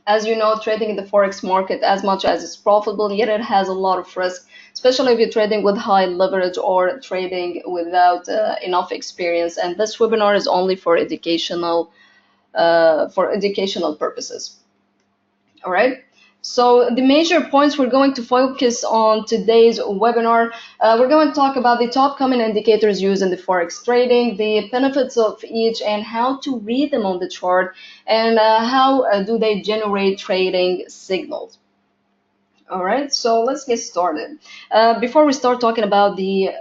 As you know, trading in the Forex market, as much as it's profitable, yet it has a lot of risk, especially if you're trading with high leverage or trading without enough experience. And this webinar is only for educational purposes. All right. So the major points we're going to focus on today's webinar, we're going to talk about the top common indicators used in the Forex trading, the benefits of each, and how to read them on the chart, and how do they generate trading signals. All right, so let's get started. Before we start talking about the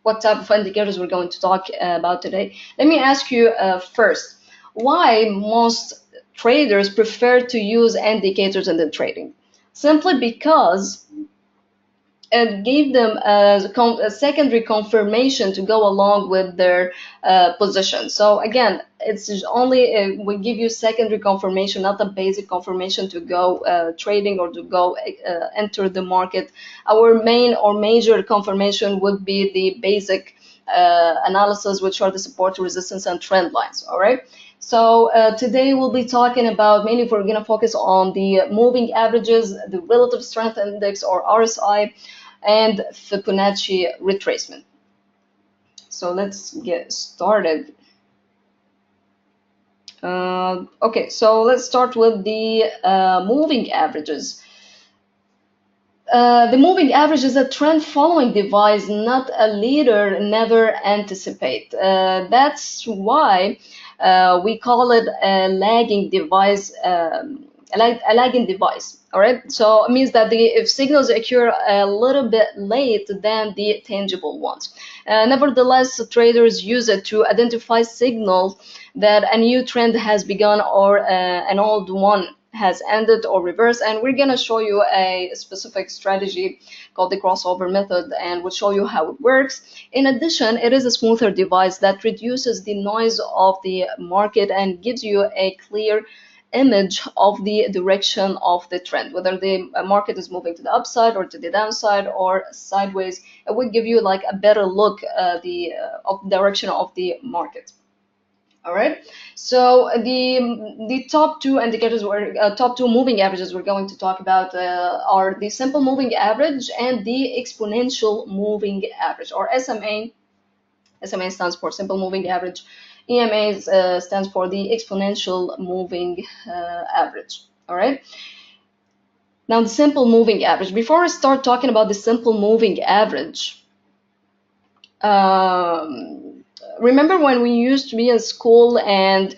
what type of indicators we're going to talk about today, let me ask you first, why most traders prefer to use indicators in the trading? Simply because it gave them a secondary confirmation to go along with their position. So again, it's only we give you secondary confirmation, not a basic confirmation to go trading or to go enter the market. Our main or major confirmation would be the basic analysis, which are the support, resistance, and trend lines. All right. So today we'll be talking about, mainly we're going to focus on the moving averages, the relative strength index or RSI, and Fibonacci retracement. So let's get started. Okay, so let's start with the moving averages. The moving average is a trend following device, not a leader, never anticipate. That's why we call it a lagging device, a lagging device. All right, so it means that if signals occur a little bit late than the tangible ones. Nevertheless, traders use it to identify signals that a new trend has begun or an old one has ended or reversed, and we're going to show you a specific strategy called the crossover method, and we'll show you how it works. In addition, it is a smoother device that reduces the noise of the market and gives you a clear image of the direction of the trend, whether the market is moving to the upside or to the downside or sideways. It would give you like a better look of the direction of the market. All right, so the top two indicators were top two moving averages we're going to talk about are the simple moving average and the exponential moving average, or SMA. SMA stands for simple moving average. EMA stands for the exponential moving average. All right. Now the simple moving average. Before I start talking about the simple moving average, remember when we used to be in school and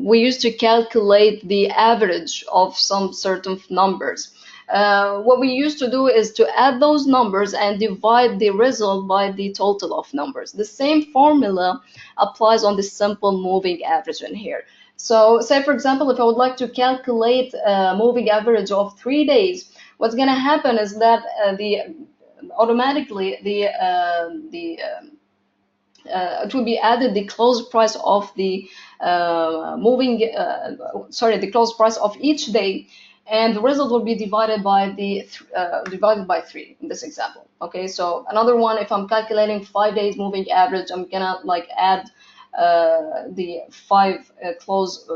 we used to calculate the average of some certain numbers. What we used to do is to add those numbers and divide the result by the total of numbers. The same formula applies on the simple moving average in here. So say, for example, if I would like to calculate a moving average of 3 days, what's going to happen is that automatically it will be added the close price of the the close price of each day, and the result will be divided by divided by 3 in this example. Okay, so another one, if I'm calculating 5 days moving average, I'm gonna like add the 5 close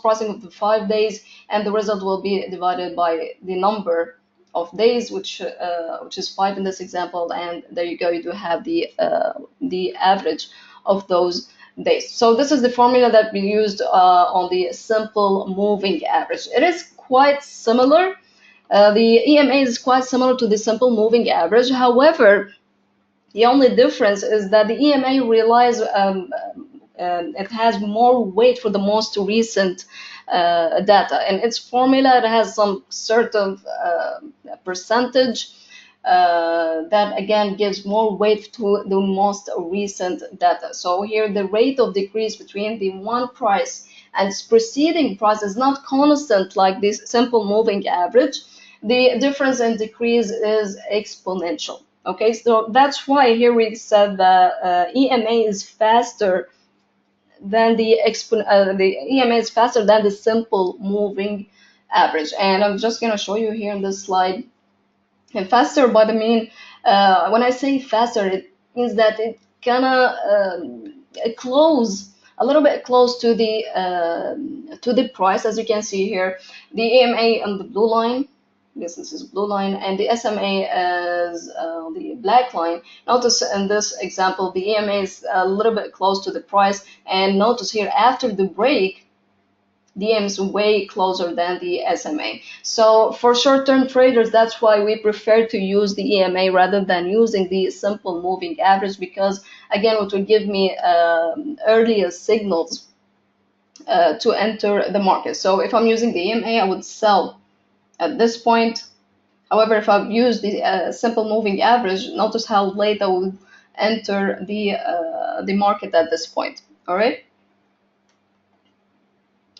pricing of the 5 days, and the result will be divided by the number of days, which is 5 in this example, and there you go, you do have the average of those days. So this is the formula that we used on the simple moving average. It is quite similar. The EMA is quite similar to the simple moving average. However, the only difference is that the EMA relies it has more weight for the most recent data. In its formula, it has some sort of percentage that again gives more weight to the most recent data. So here the rate of decrease between the one price and its preceding price is not constant like this simple moving average. The difference in decrease is exponential. Okay, so that's why here we said that EMA is faster than the EMA is faster than the simple moving average. And I'm just going to show you here in this slide. And faster by the mean, when I say faster, it means that it gonna close a little bit close to the price, as you can see here. The EMA on the blue line, this is blue line, and the SMA is the black line. Notice in this example, the EMA is a little bit close to the price, and notice here after the break, the EMA is way closer than the SMA. So for short-term traders, that's why we prefer to use the EMA rather than using the simple moving average, because again, it will give me earlier signals to enter the market. So if I'm using the EMA, I would sell at this point. However, if I've used the simple moving average, notice how late I will enter the market at this point. All right.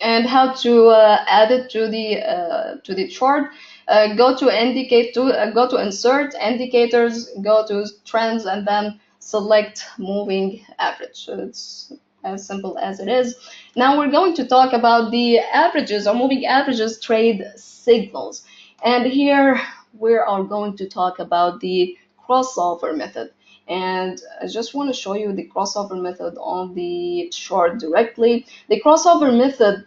And how to add it to the chart. Go to indicate to go to insert indicators, go to trends, and then select moving average. So it's as simple as it is. Now we're going to talk about the averages or moving averages trade signals, and here we are going to talk about the crossover method. And I just want to show you the crossover method on the chart directly. The crossover method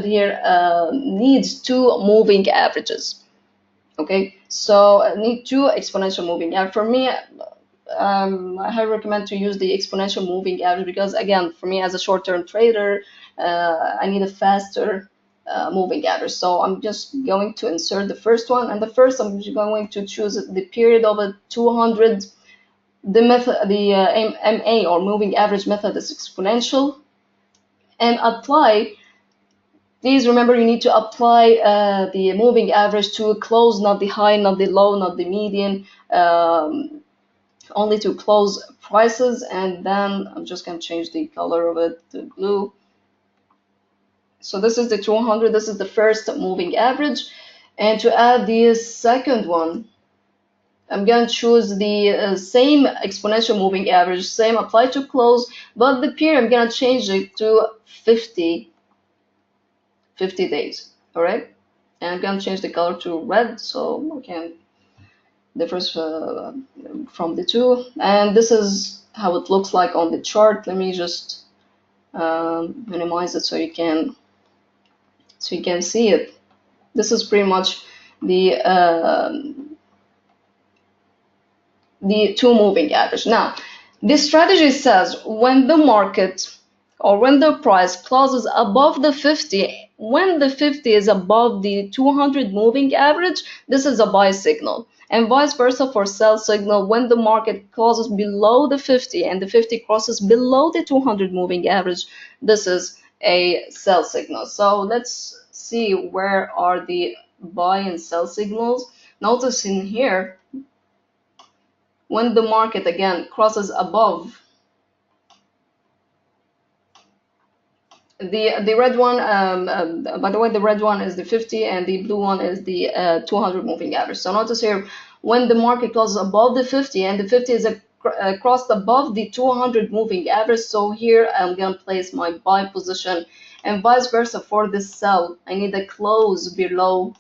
here needs two moving averages. Okay, so I need two exponential moving average. For me, I highly recommend to use the exponential moving average because, again, for me as a short-term trader, I need a faster moving average. So I'm just going to insert the first one, and the first I'm going to choose the period of a 200. The method, the MA or moving average method, is exponential, and apply. Please remember, you need to apply the moving average to close, not the high, not the low, not the median, only to close prices. And then I'm just going to change the color of it to blue. So this is the 200. This is the first moving average. And to add the second one, I'm going to choose the same exponential moving average, same apply to close, but the period I'm going to change it to 50 days. All right, and I'm going to change the color to red so we can differs from the two. And this is how it looks like on the chart. Let me just minimize it so you can see it. This is pretty much the two moving average. Now, this strategy says when the market or when the price closes above the 50, when the 50 is above the 200 moving average, this is a buy signal. And vice versa for sell signal, when the market closes below the 50 and the 50 crosses below the 200 moving average, this is a sell signal. So let's see where are the buy and sell signals. Notice in here, when the market again crosses above the red one, by the way, the red one is the 50 and the blue one is the 200 moving average. So notice here, when the market closes above the 50 and the 50 is crossed above the 200 moving average, so here I'm going to place my buy position, and vice versa for this sell. I need a close below.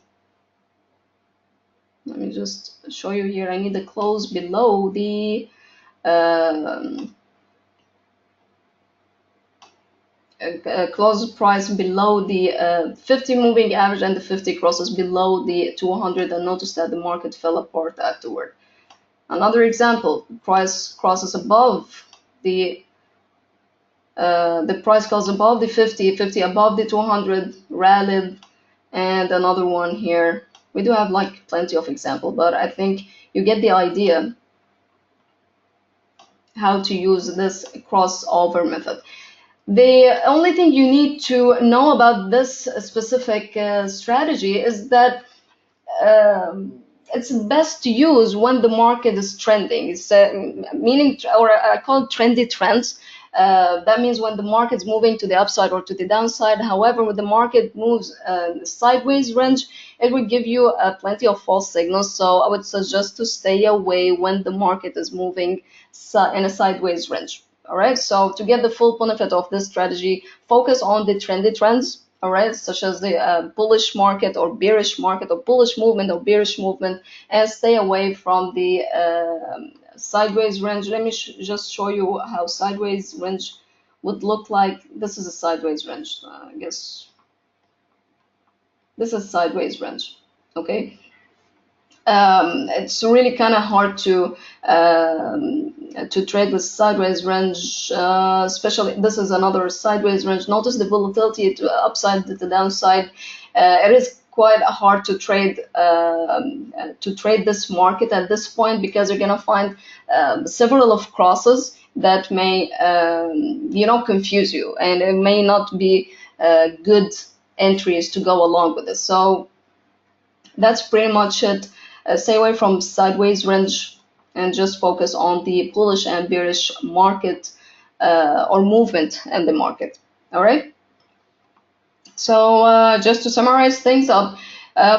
Let me just show you here. I need a close below the close price below the 50 moving average, and the 50 crosses below the 200, and notice that the market fell apart afterward. Another example, price crosses above the price goes above the 50, 50 above the 200, rallied. And another one here. We do have like plenty of example, but I think you get the idea how to use this crossover method. The only thing you need to know about this specific strategy is that it's best to use when the market is trending. It's meaning, or I call it trendy trends. That means when the market's moving to the upside or to the downside. However, when the market moves sideways range, it will give you plenty of false signals. So I would suggest to stay away when the market is moving in a sideways range. All right. So to get the full benefit of this strategy, focus on the trendy trends. All right, such as the bullish market or bearish market, or bullish movement or bearish movement, and stay away from the sideways range. Let me just show you how sideways range would look like. This is a sideways range. I guess this is sideways range. Okay. It's really kind of hard to trade with sideways range, especially this is another sideways range. Notice the volatility to upside to the downside. It is quite hard to trade this market at this point, because you're gonna find several of crosses that may confuse you, and it may not be good entries to go along with this. So that's pretty much it. Stay away from sideways range and just focus on the bullish and bearish market or movement in the market. All right. So just to summarize things up,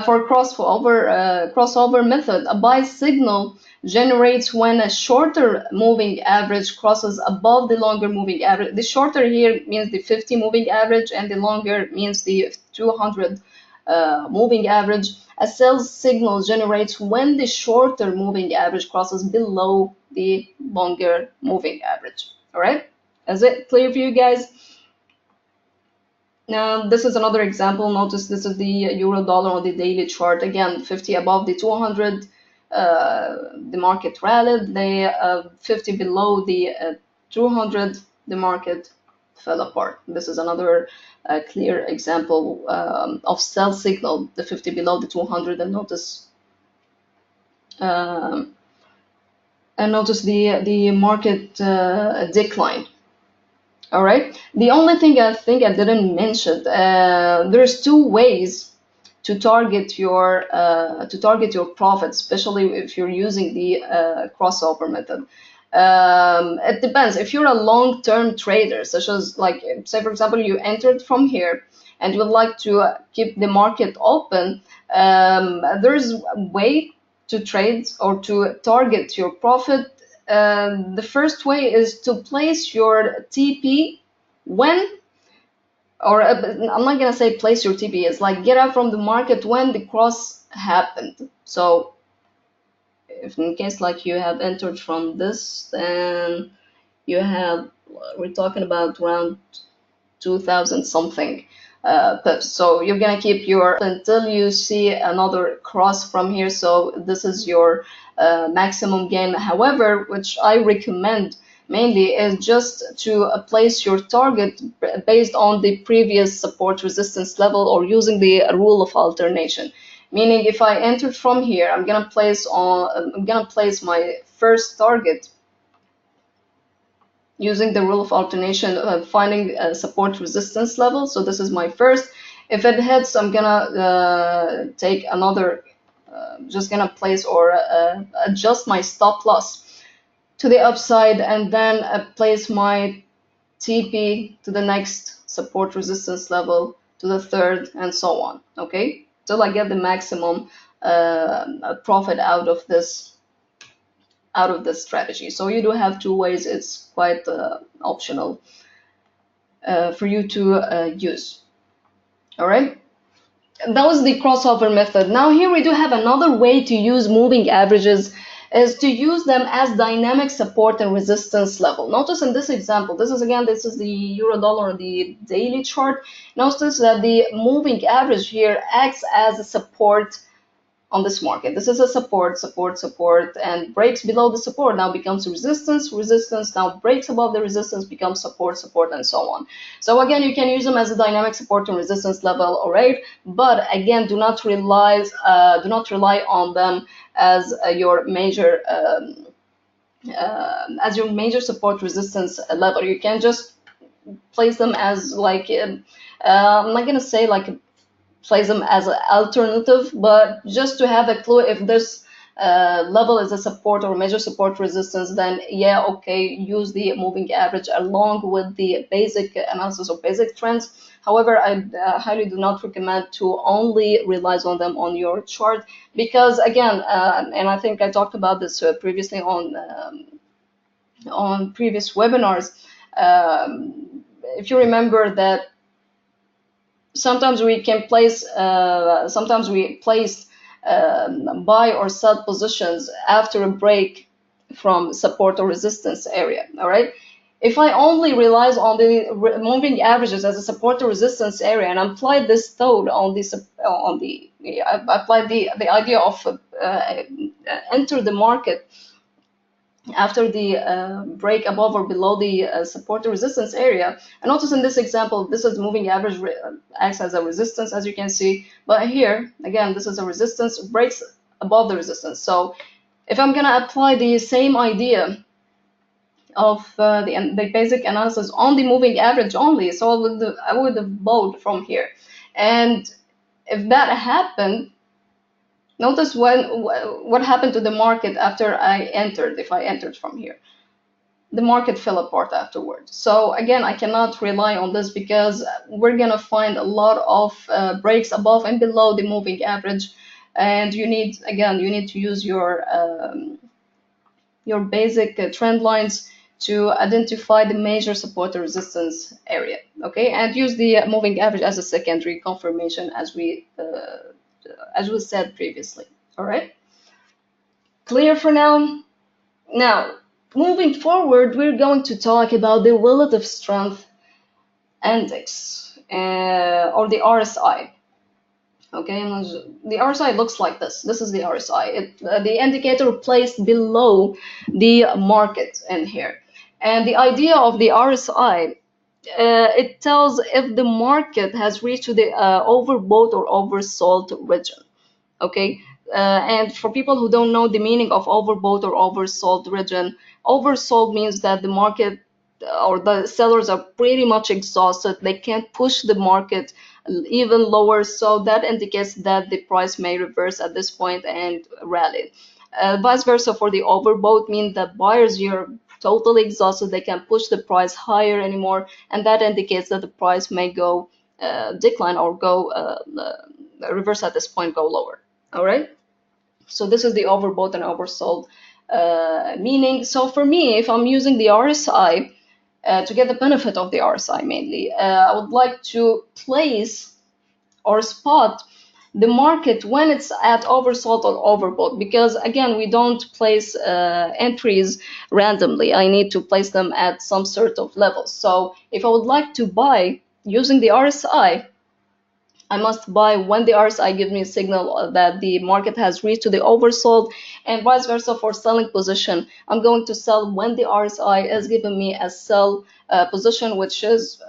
for crossover method, a buy signal generates when a shorter moving average crosses above the longer moving average. The shorter here means the 50 moving average, and the longer means the 200 moving average. A sell signal generates when the shorter moving average crosses below the longer moving average. All right, is it clear for you guys? Now, this is another example. Notice this is the euro dollar on the daily chart. Again, 50 above the 200, the market rallied. The 50 below the 200, the market fell apart. This is another clear example of sell signal, the 50 below the 200, and notice the market decline. All right. The only thing I think I didn't mention, there's two ways to target your profit, especially if you're using the crossover method. It depends. If you're a long-term trader, such as, like, say for example, you entered from here and you would like to keep the market open, there's a way to trade or to target your profit. The first way is to place your TP when, or I'm not gonna say place your TP, it's like get out from the market when the cross happened. So if in case like you have entered from this, then you have, we're talking about around 2000 something pips. So you're gonna keep your until you see another cross from here. So this is your maximum gain. However, which I recommend mainly is just to place your target based on the previous support resistance level, or using the rule of alternation. Meaning, if I entered from here, I'm gonna place my first target using the rule of alternation, finding a support resistance level. So this is my first. If it hits, I'm gonna take another, just gonna place or adjust my stop loss to the upside, and then place my TP to the next support resistance level, to the third, and so on. Okay, till I get the maximum profit out of this strategy. So you do have two ways. It's quite optional for you to use. All right. That was the crossover method. Now here we do have another way to use moving averages, is to use them as dynamic support and resistance level. Notice in this example, this is the euro dollar on the daily chart. Notice that the moving average here acts as a support on this market. This is a support, and breaks below the support, now becomes resistance, now breaks above the resistance, becomes support, and so on. So again, you can use them as a dynamic support and resistance level, all right? But again, do not rely on them as your major support resistance level. You can just place them as like I'm not gonna say like place them as an alternative, but just to have a clue if this level is a support or major support resistance, then yeah, okay, use the moving average along with the basic analysis or basic trends. However, I highly do not recommend to only rely on them on your chart, because again, and I think I talked about this previously on previous webinars. If you remember that sometimes we place buy or sell positions after a break from support or resistance area. All right. If I only relies on the moving averages as a support or resistance area and apply this thought on I apply the idea of enter the market after the break above or below the support or resistance area. And notice in this example, this is moving average acts as a resistance, as you can see. But here, again, this is a resistance, breaks above the resistance. So if I'm going to apply the same idea of the basic analysis on the moving average only, so I would have bought from here. And if that happened, notice what happened to the market after I entered. If I entered from here, the market fell apart afterwards. So again, I cannot rely on this because we're gonna find a lot of breaks above and below the moving average, and you need to use your basic trend lines to identify the major support or resistance area. Okay, and use the moving average as a secondary confirmation, as we said previously. All right, clear for now? Now, moving forward, we're going to talk about the relative strength index, or the RSI. Okay, the RSI looks like this. This is the RSI. The indicator placed below the market in here. And the idea of the RSI, it tells if the market has reached to the overbought or oversold region. Okay, and for people who don't know the meaning of overbought or oversold region, oversold means that the market or the sellers are pretty much exhausted. They can't push the market even lower, so that indicates that the price may reverse at this point and rally. Vice versa for the overbought means that buyers are totally exhausted. They can't push the price higher anymore, and that indicates that the price may go decline or go reverse at this point, go lower. All right, so this is the overbought and oversold meaning. So for me, if I'm using the RSI to get the benefit of the RSI mainly, I would like to place or spot the market when it's at oversold or overbought, because again, we don't place entries randomly. I need to place them at some sort of level. So if I would like to buy using the RSI, I must buy when the RSI gives me a signal that the market has reached to the oversold, and vice versa for selling position. I'm going to sell when the RSI is giving me a sell position, which is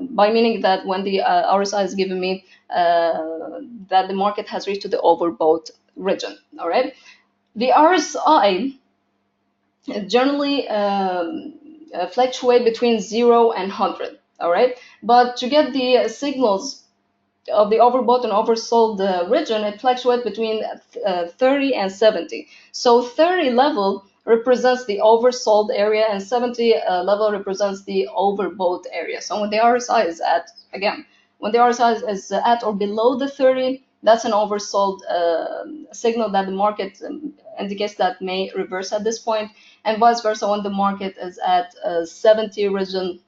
by meaning that when the RSI is giving me that the market has reached to the overbought region. All right, the RSI generally fluctuate between 0 and 100. All right, but to get the signals of the overbought and oversold region, it fluctuates between 30 and 70. So 30 level represents the oversold area, and 70 level represents the overbought area. So when the RSI is at, again, when the RSI is at or below the 30, that's an oversold signal that the market indicates that may reverse at this point, and vice versa when the market is at 70 region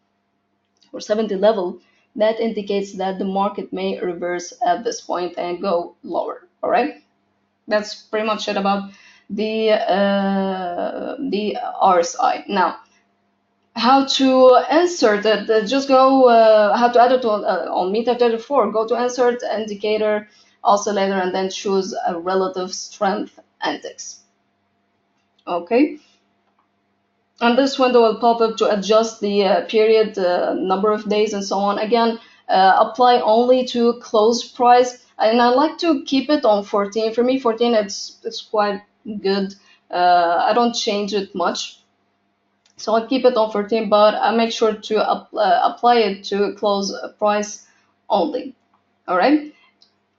or 70 level, that indicates that the market may reverse at this point and go lower. All right, that's pretty much it about the RSI. Now, how to insert it? Just go how to add it on MetaTrader 4. Go to insert indicator oscillator and then choose a relative strength index. Okay. And this window will pop up to adjust the period, number of days, and so on. Again, apply only to close price, and I like to keep it on 14. For me, 14 it's quite good. I don't change it much, so I keep it on 14, but I make sure to apply it to close price only. All right.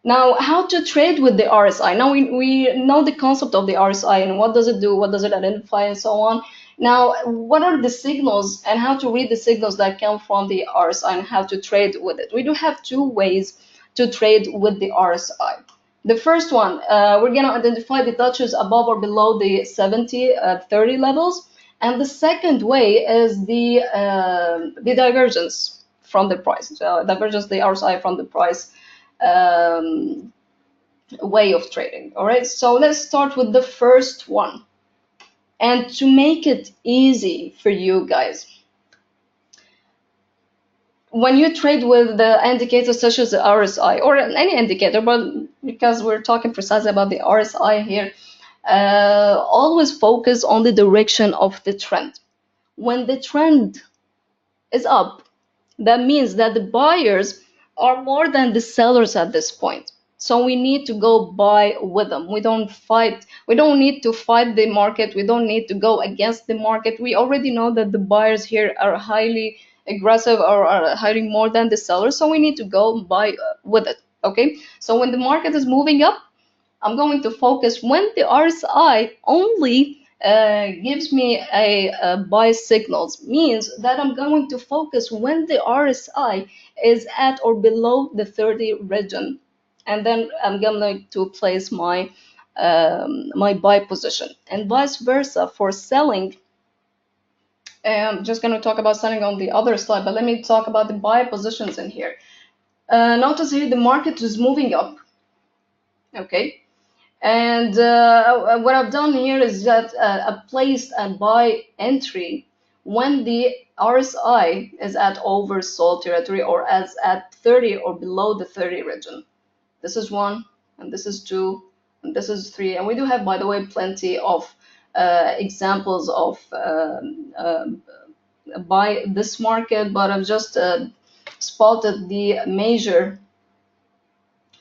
Now, how to trade with the RSI? Now we know the concept of the RSI and what does it do, what does it identify, and so on. Now, what are the signals and how to read the signals that come from the RSI and how to trade with it? We do have two ways to trade with the RSI. The first one, we're going to identify the touches above or below the 70, 30 levels. And the second way is the divergence from the price, divergence the RSI from the price way of trading. All right, so let's start with the first one. And to make it easy for you guys, when you trade with the indicators such as the RSI or any indicator, but because we're talking precisely about the RSI here, always focus on the direction of the trend. When the trend is up, that means that the buyers are more than the sellers at this point. So we need to go buy with them. We don't fight. We don't need to fight the market. We don't need to go against the market. We already know that the buyers here are highly aggressive or are hiring more than the sellers. So we need to go buy with it. Okay. So when the market is moving up, I'm going to focus when the RSI only gives me a buy signals, means that I'm going to focus when the RSI is at or below the 30 region, and then I'm going to place my my buy position, and vice versa for selling. I'm just going to talk about selling on the other slide, but let me talk about the buy positions in here. Notice here the market is moving up, okay. And what I've done here is that I placed a buy entry when the RSI is at oversold territory or as at 30 or below the 30 region. This is one, and this is two, and this is three. And we do have, by the way, plenty of examples of buy this market, but I've just spotted the major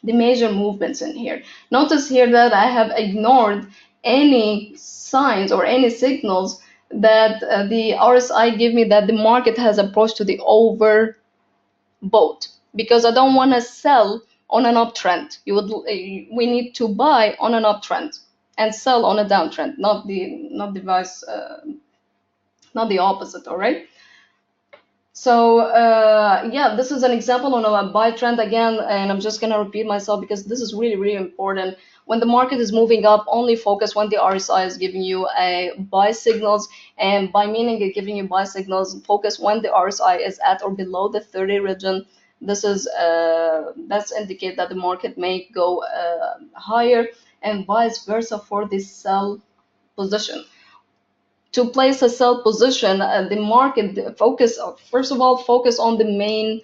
movements in here. Notice here that I have ignored any signs or any signals that the RSI give me that the market has approached to the overbought, because I don't want to sell on an uptrend. We need to buy on an uptrend and sell on a downtrend, not the opposite. All right. So yeah, this is an example on a buy trend again, and I'm just gonna repeat myself because this is really, really important. When the market is moving up, only focus when the RSI is giving you a buy signals, and by meaning it giving you buy signals, focus when the RSI is at or below the 30 region. This is that's indicate that the market may go higher, and vice versa for the sell position. To place a sell position, the market focus, first of all, focus on the main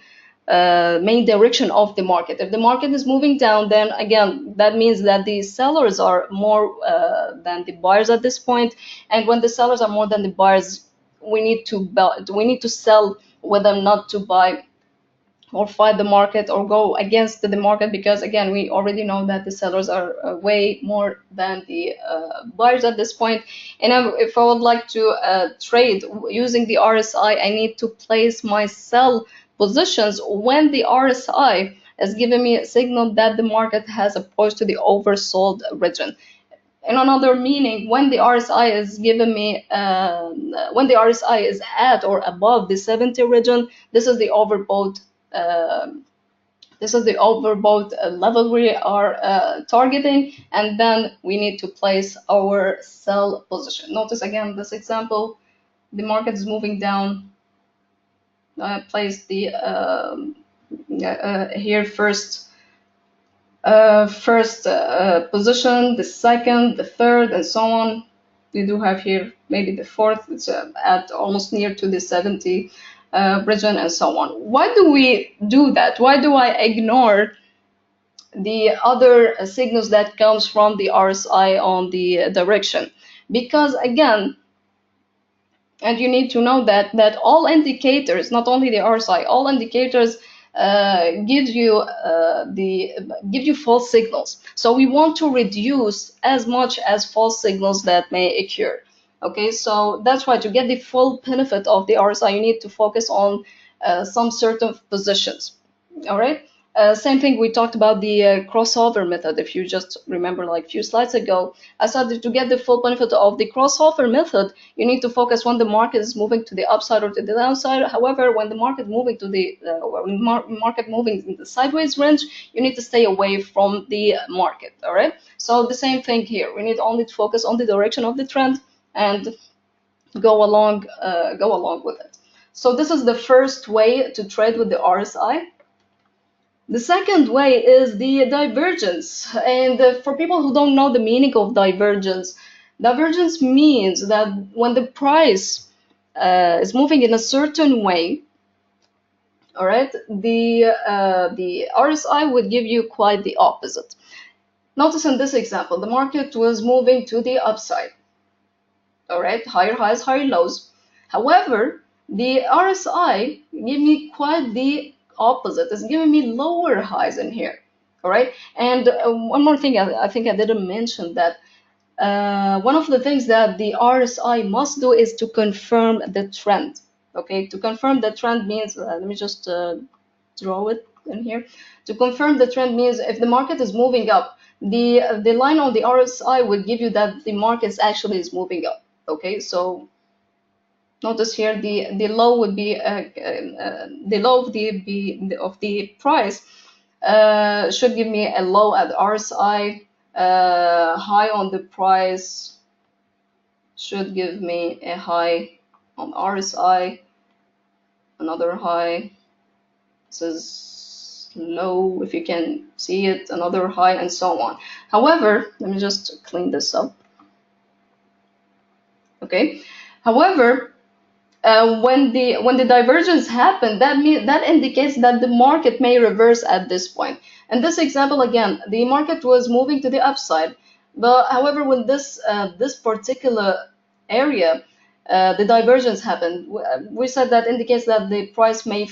direction of the market. If the market is moving down, then again, that means that the sellers are more than the buyers at this point. And when the sellers are more than the buyers, we need to sell with them, not to buy or fight the market or go against the market, because again, we already know that the sellers are way more than the buyers at this point. And if I would like to trade using the RSI, I need to place my sell positions when the RSI is giving me a signal that the market has approached to the oversold region. In another meaning, when the RSI is giving me, when the RSI is at or above the 70 region, this is the overbought. This is the overbought level we are targeting, and then we need to place our sell position. Notice again this example: the market is moving down. I place the here first position, the second, the third, and so on. We do have here maybe the fourth. It's at almost near to the 70 region, and so on. Why do we do that? Why do I ignore the other signals that comes from the RSI on the direction? Because again, and you need to know that all indicators, not only the RSI, all indicators give you false signals. So we want to reduce as much as false signals that may occur. Okay, so that's why to get the full benefit of the RSI, you need to focus on some certain positions. All right. Same thing, we talked about the crossover method. If you just remember, like a few slides ago, I said that to get the full benefit of the crossover method, you need to focus when the market is moving to the upside or to the downside. However, when the market moving to the market moving in the sideways range, you need to stay away from the market. All right. So the same thing here. We need only to focus on the direction of the trend and go along with it. So this is the first way to trade with the RSI. The second way is the divergence. And for people who don't know the meaning of divergence, Divergence means that when the price is moving in a certain way, all right, the RSI would give you quite the opposite. Notice in this example, the market was moving to the upside, all right, higher highs, higher lows. However, the RSI give me quite the opposite. It's giving me lower highs in here, all right. And one more thing, I think I didn't mention that one of the things that the RSI must do is to confirm the trend. Okay, to confirm the trend means, let me just draw it in here. To confirm the trend means if the market is moving up, the line on the RSI would give you that the market actually is moving up. Okay, so notice here the low would be the low of the price should give me a low at RSI. High on the price should give me a high on RSI, another high. This is low, if you can see it, another high, and so on. However, let me just clean this up. Okay. However, when the divergence happened, that indicates that the market may reverse at this point. In this example, again, the market was moving to the upside, but however, when this particular area, the divergence happened, we said that indicates that the price may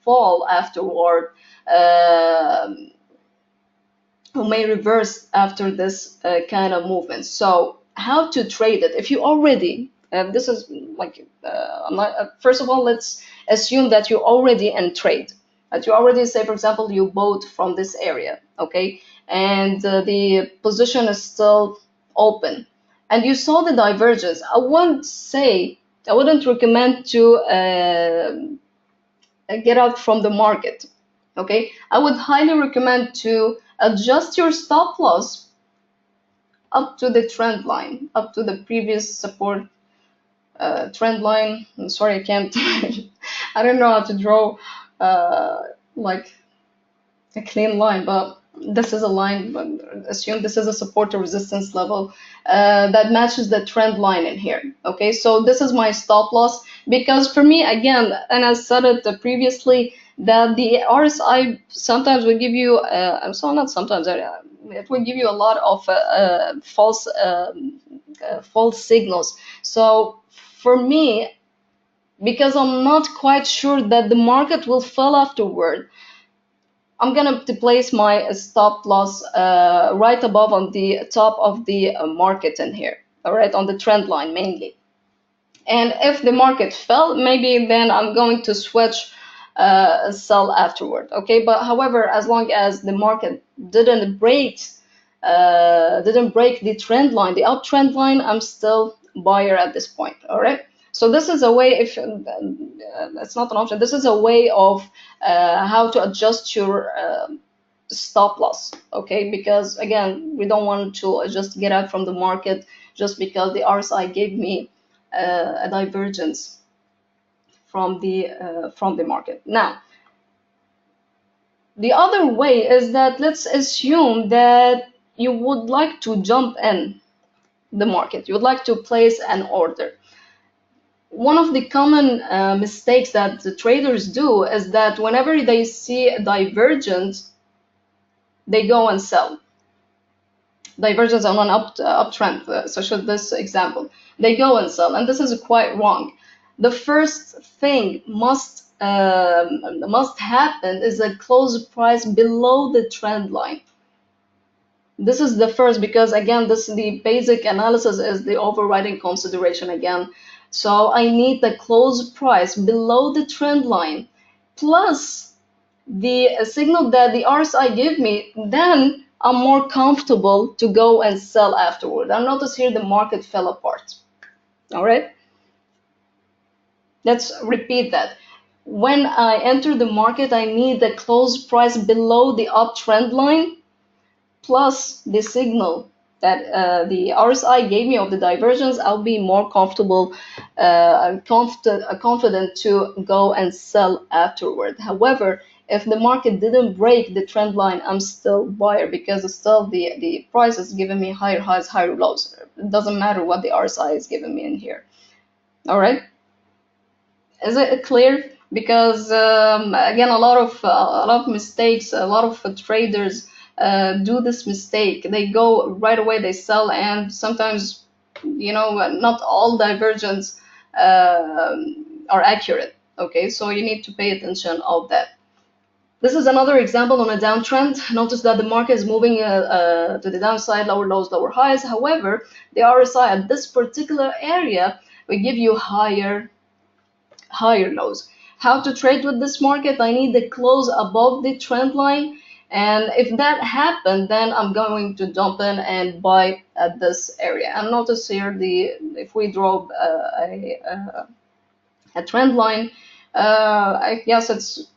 fall afterward, or may reverse after this kind of movement. So how to trade it? If you already, this is like, first of all, let's assume that you already in trade. That you already, say, for example, you bought from this area, okay? And the position is still open. And you saw the divergence. I wouldn't recommend to get out from the market. Okay, I would highly recommend to adjust your stop loss up to the trend line, up to the previous support trend line. I'm sorry, I can't. I don't know how to draw like a clean line, but this is a line. But assume this is a support or resistance level that matches the trend line in here. Okay, so this is my stop loss, because for me, again, and I said it previously, that the RSI sometimes will give you, so not sometimes, it will give you a lot of false signals. So for me, because I'm not quite sure that the market will fall afterward, I'm gonna place my stop loss right above on the top of the market in here, all right, on the trend line mainly. And if the market fell, maybe then I'm going to switch sell afterward. Okay, but however, as long as the market didn't break the trend line, the uptrend line, I'm still buyer at this point. All right. So this is a way, if it's not an option, this is a way of how to adjust your stop loss. Okay, because again, we don't want to just get out from the market just because the RSI gave me a divergence from the market. Now, the other way is that let's assume that you would like to jump in the market. You would like to place an order. One of the common mistakes that the traders do is that whenever they see a divergence, they go and sell. Divergence on an uptrend, such as this example, they go and sell, and this is quite wrong. The first thing must happen is a close price below the trend line. This is the first, because again, the basic analysis is the overriding consideration again. So I need the close price below the trend line plus the signal that the RSI give me, then I'm more comfortable to go and sell afterward. And notice here the market fell apart. All right. Let's repeat that. When I enter the market, I need the close price below the uptrend line plus the signal that the RSI gave me of the divergence. I'll be more comfortable, confident to go and sell afterward. However, if the market didn't break the trend line, I'm still buyer because it's still the price is giving me higher highs, higher lows. It doesn't matter what the RSI is giving me in here. All right. Is it clear? Because again, a lot of mistakes, a lot of traders do this mistake. They go right away, they sell, and sometimes, not all divergence are accurate. Okay, so you need to pay attention of that. This is another example on a downtrend. Notice that the market is moving to the downside, lower lows, lower highs. However, the RSI at this particular area will give you higher lows. How to trade with this market? I need the close above the trend line, and if that happened, then I'm going to jump in and buy at this area. And notice here, if we draw a trend line, I guess it's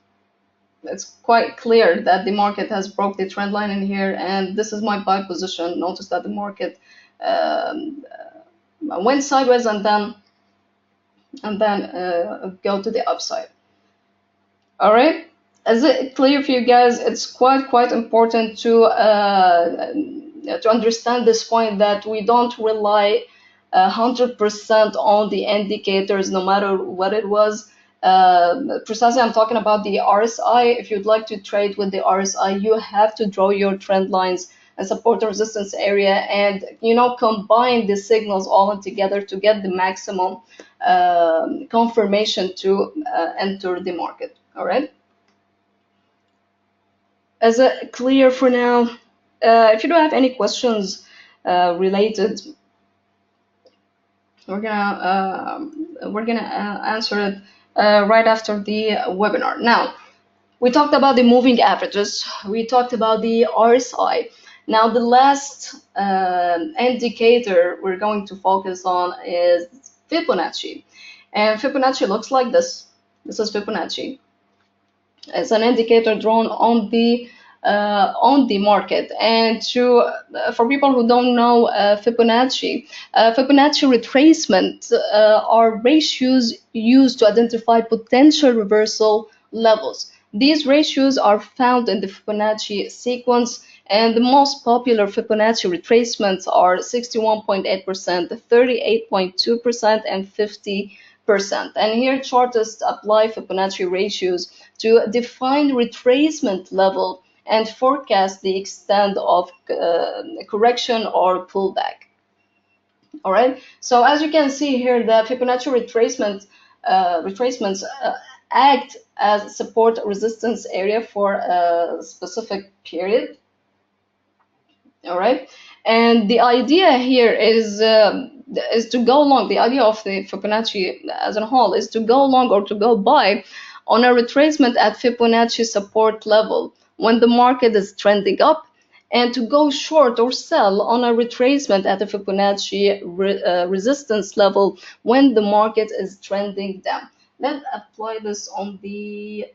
quite clear that the market has broke the trend line in here, and this is my buy position. Notice that the market went sideways and then go to the upside. All right. Is it clear for you guys? It's quite important to understand this point, that we don't rely 100% on the indicators, no matter what it was. Precisely, I'm talking about the RSI. If you'd like to trade with the RSI, you have to draw your trend lines and support and resistance area, and combine the signals all together to get the maximum confirmation to enter the market. All right. Is it clear for now? If you don't have any questions related, we're gonna answer it right after the webinar. Now, we talked about the moving averages. We talked about the RSI. Now, the last indicator we're going to focus on is Fibonacci. And Fibonacci looks like this. This is Fibonacci. It's an indicator drawn on the market. And for people who don't know Fibonacci retracement are ratios used to identify potential reversal levels. These ratios are found in the Fibonacci sequence, and the most popular Fibonacci retracements are 61.8%, 38.2%, and 50%. And here chartists apply Fibonacci ratios to define retracement level and forecast the extent of correction or pullback. All right. So as you can see here, the Fibonacci retracements act as support resistance area for a specific period. All right. And the idea here is to go long. The idea of the Fibonacci as a whole is to go long or to go buy on a retracement at Fibonacci support level when the market is trending up, and to go short or sell on a retracement at the Fibonacci resistance level when the market is trending down. Let's apply this on the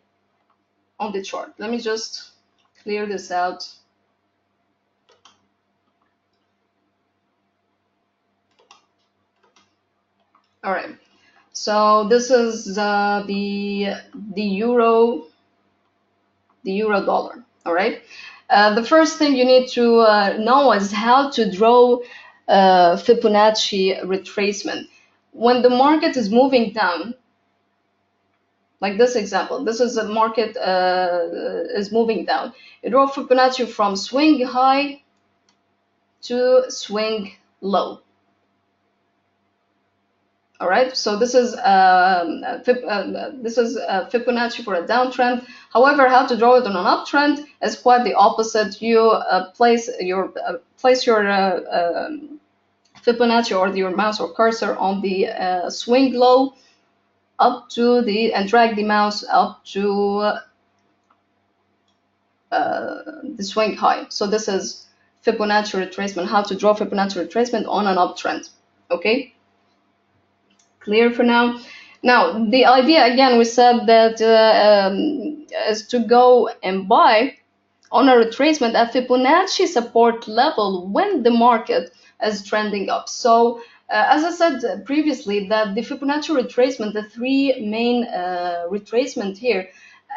chart. Let me just clear this out. All right. So this is the euro dollar. All right. The first thing you need to know is how to draw Fibonacci retracement. When the market is moving down, like this example, this is a market is moving down. You draw Fibonacci from swing high to swing low. All right, so this is Fibonacci for a downtrend. However, how to draw it on an uptrend is quite the opposite. You place your Fibonacci or your mouse or cursor on the swing low up to and drag the mouse up to the swing high. So this is Fibonacci retracement. How to draw Fibonacci retracement on an uptrend. Okay. Clear for now? Now, the idea, again, we said that is to go and buy on a retracement at Fibonacci support level when the market is trending up. So, as I said previously, that the Fibonacci retracement, the three main retracement here,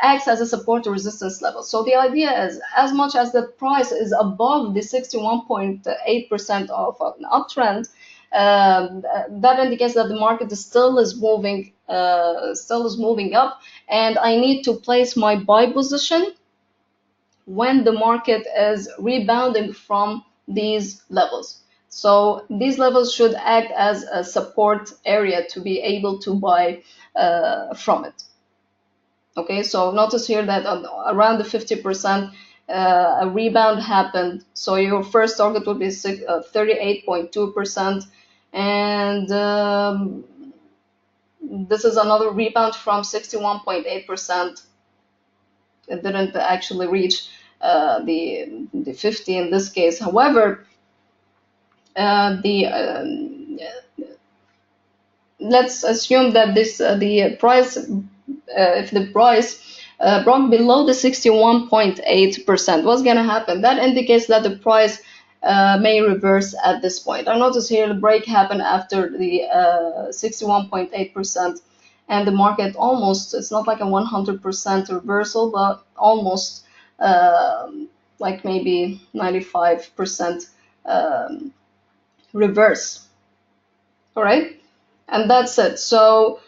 acts as a support or resistance level. So the idea is, as much as the price is above the 61.8% of an uptrend, that indicates that the market still is moving up, and I need to place my buy position when the market is rebounding from these levels. So these levels should act as a support area to be able to buy from it. Okay, so notice here that around the 50% a rebound happened. So your first target would be 38.2%, and this is another rebound from 61.8%. It didn't actually reach the 50 in this case. However, let's assume that the price, if the price broke below the 61.8%, what's going to happen? That indicates that the price may reverse at this point. I notice here the break happened after the 61.8%, and the market almost, it's not like a 100% reversal, but almost like maybe 95% reverse. All right, and that's it. So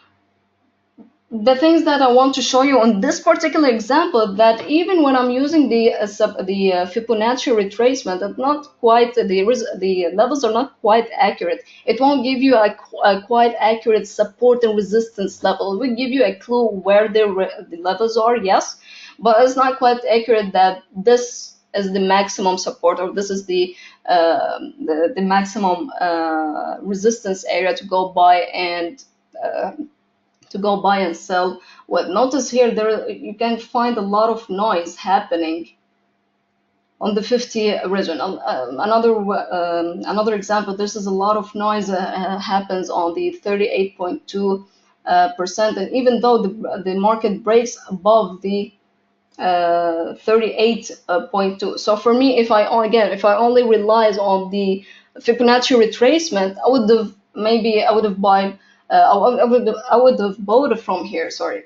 the things that I want to show you on this particular example, that even when I'm using the Fibonacci retracement, it's not quite the levels are not quite accurate. It won't give you a quite accurate support and resistance level. It will give you a clue where the levels are, yes, but it's not quite accurate that this is the maximum support, or this is the maximum resistance area to go buy and sell with. Notice here you can find a lot of noise happening on the 50 region. Another example, this is a lot of noise happens on the 38.2%, and even though the market breaks above the 38.2. So for me, if I only relies on the Fibonacci retracement, I would have bought I would have bought it from here. Sorry.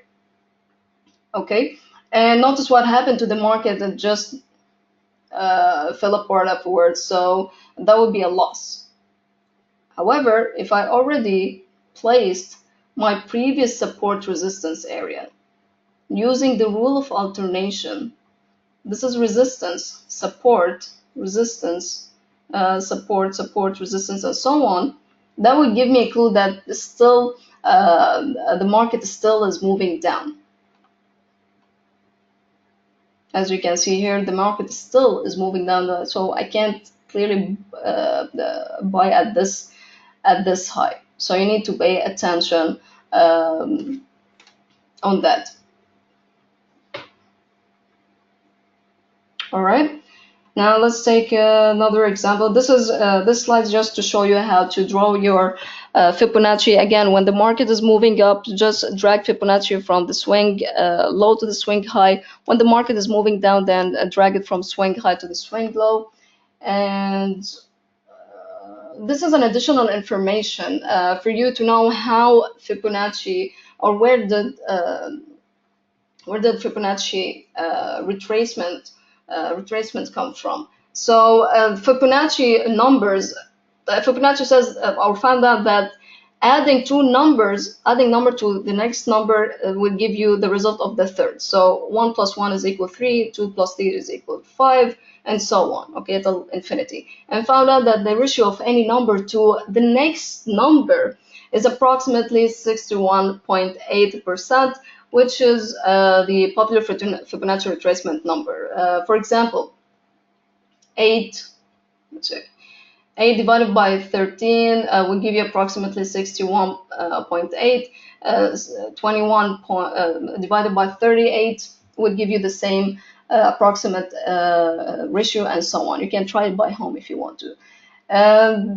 Okay, and notice what happened to the market. It just fell apart afterwards. So that would be a loss. However, if I already placed my previous support resistance area using the rule of alternation, this is resistance, support, resistance, support, resistance, and so on. That would give me a clue that still the market still is moving down. As you can see here, the market still is moving down, so I can't clearly buy at this high. So you need to pay attention on that. All right. Now let's take another example. This slide is just to show you how to draw your Fibonacci. Again, when the market is moving up, just drag Fibonacci from the swing low to the swing high. When the market is moving down, then drag it from swing high to the swing low. And this is an additional information for you to know how Fibonacci, or where did Fibonacci retracements come from. So Fibonacci numbers, Fibonacci says or found out that adding number to the next number will give you the result of the third. So 1 plus 1 is equal 3, 2 plus 3 is equal 5, and so on, okay, till infinity. And found out that the ratio of any number to the next number is approximately 61.8%, which is the popular Fibonacci retracement number. For example, 8 divided by 13 will give you approximately 61.8. 21 divided by 38 would give you the same approximate ratio, and so on. You can try it by home if you want to.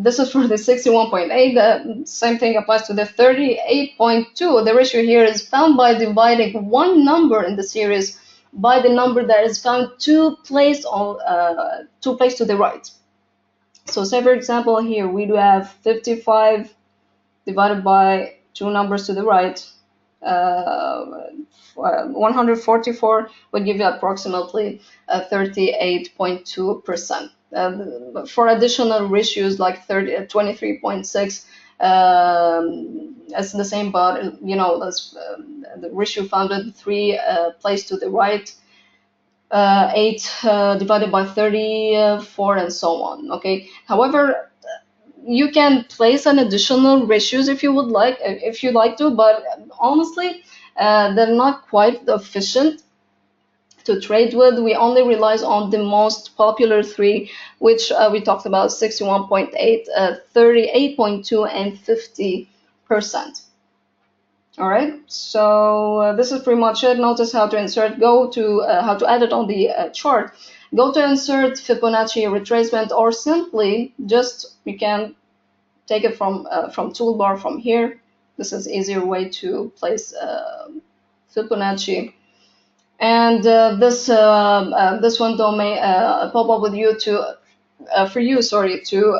This is for the 61.8. The same thing applies to the 38.2. The ratio here is found by dividing one number in the series by the number that is found two placed to the right. So say for example here we do have 55 divided by two numbers to the right, 144 would give you approximately 38.2%. For additional ratios like 23.6, as the same, but as the ratio found with 3 placed to the right, 8 divided by 34, and so on. Okay. However, you can place an additional ratios if you like to, but honestly, they're not quite efficient to trade with. We only relies on the most popular three, which we talked about: 61.8, 38.2, and 50%. All right, so this is pretty much it. Notice how to insert, how to add it on the chart. Go to insert Fibonacci retracement, or simply just you can take it from toolbar from here. This is easier way to place Fibonacci. And this window may pop up with you to for you, sorry, to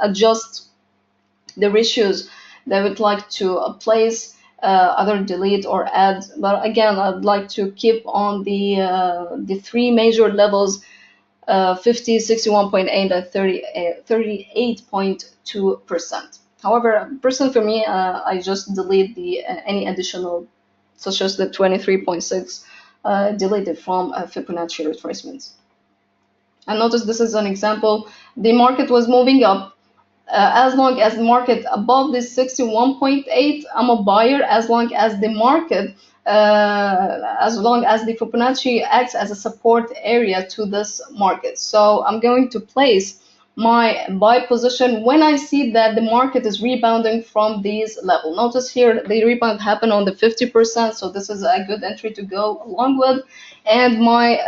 adjust the ratios that would like to place, either delete or add. But again, I'd like to keep on the three major levels: 50, 61.8, and 38.2%. However, personally for me, I just delete the any additional, such as the 23.6, deleted from Fibonacci retracements. And notice this is an example. The market was moving up. As long as the market above this 61.8, I'm a buyer. As long as the market, as long as the Fibonacci acts as a support area to this market. So I'm going to place my buy position when I see that the market is rebounding from these levels. Notice here the rebound happened on the 50%, so this is a good entry to go along with. And my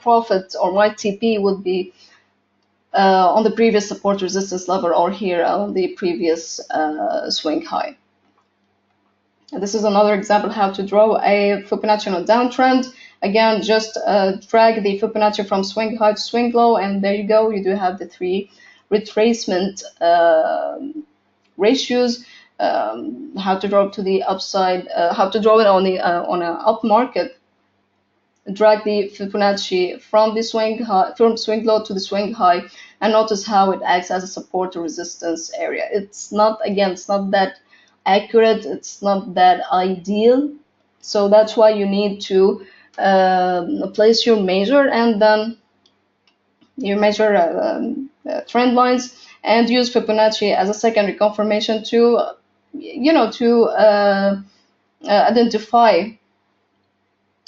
profit, or my TP, would be on the previous support resistance level, or here on the previous swing high. And this is another example how to draw a Fibonacci on a downtrend. Again, just drag the Fibonacci from swing high to swing low, and there you go. You do have the three retracement ratios. How to draw to the upside, how to draw it on an up market. Drag the Fibonacci from the swing high, from swing low to the swing high, and notice how it acts as a support or resistance area. It's not that accurate, it's not that ideal, so that's why you need to place your measure, and then you measure trend lines, and use Fibonacci as a secondary confirmation to identify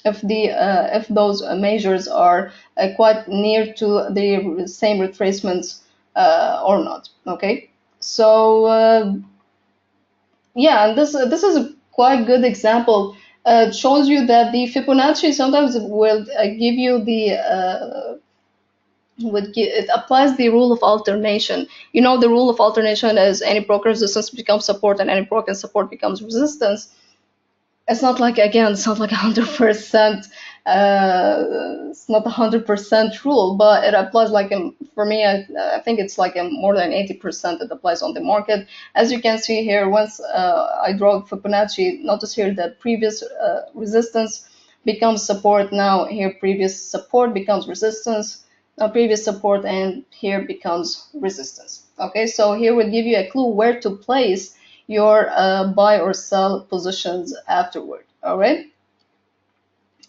if those measures are quite near to the same retracements or not. Okay, so yeah, and this is a quite good example. It shows you that the Fibonacci sometimes will give you the it applies the rule of alternation. You know, the rule of alternation is any broken resistance becomes support, and any broken support becomes resistance. It's not like, again, it's not like 100%. It's not 100% rule, but it applies like for me. I think it's like more than 80% that applies on the market. As you can see here, once I draw Fibonacci, notice here that previous resistance becomes support. Now here previous support becomes resistance. Now previous support, and here becomes resistance. Okay, so here will give you a clue where to place your buy or sell positions afterward. All right,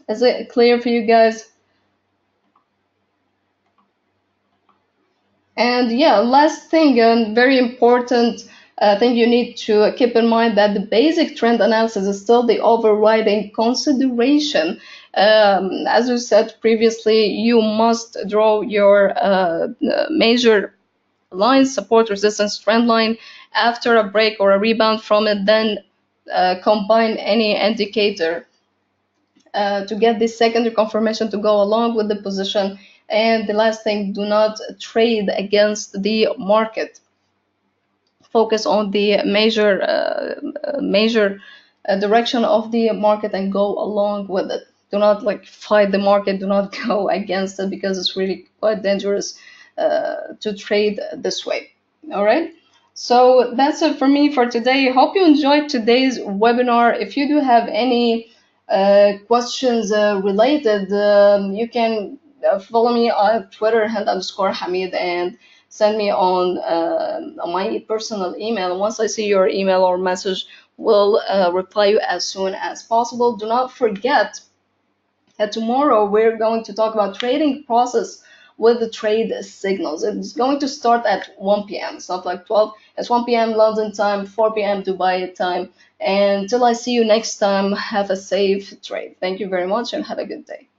is it clear for you guys? And yeah, last thing, and very important thing you need to keep in mind, that the basic trend analysis is still the overriding consideration. As we said previously, you must draw your major lines, support, resistance, trend line, after a break or a rebound from it. Then combine any indicator to get this secondary confirmation to go along with the position. And the last thing, do not trade against the market. Focus on the major direction of the market and go along with it. Do not like fight the market. Do not go against it, because it's really quite dangerous to trade this way. All right. So that's it for me for today. Hope you enjoyed today's webinar. If you do have any questions related, you can follow me on Twitter, Hamid, and send me on my personal email. Once I see your email or message, will reply you as soon as possible. Do not forget that tomorrow we're going to talk about trading process with the trade signals. It's going to start at 1 p.m. It's not like 12. It's 1 p.m. London time, 4 p.m. Dubai time. And until I see you next time, have a safe trade. Thank you very much and have a good day.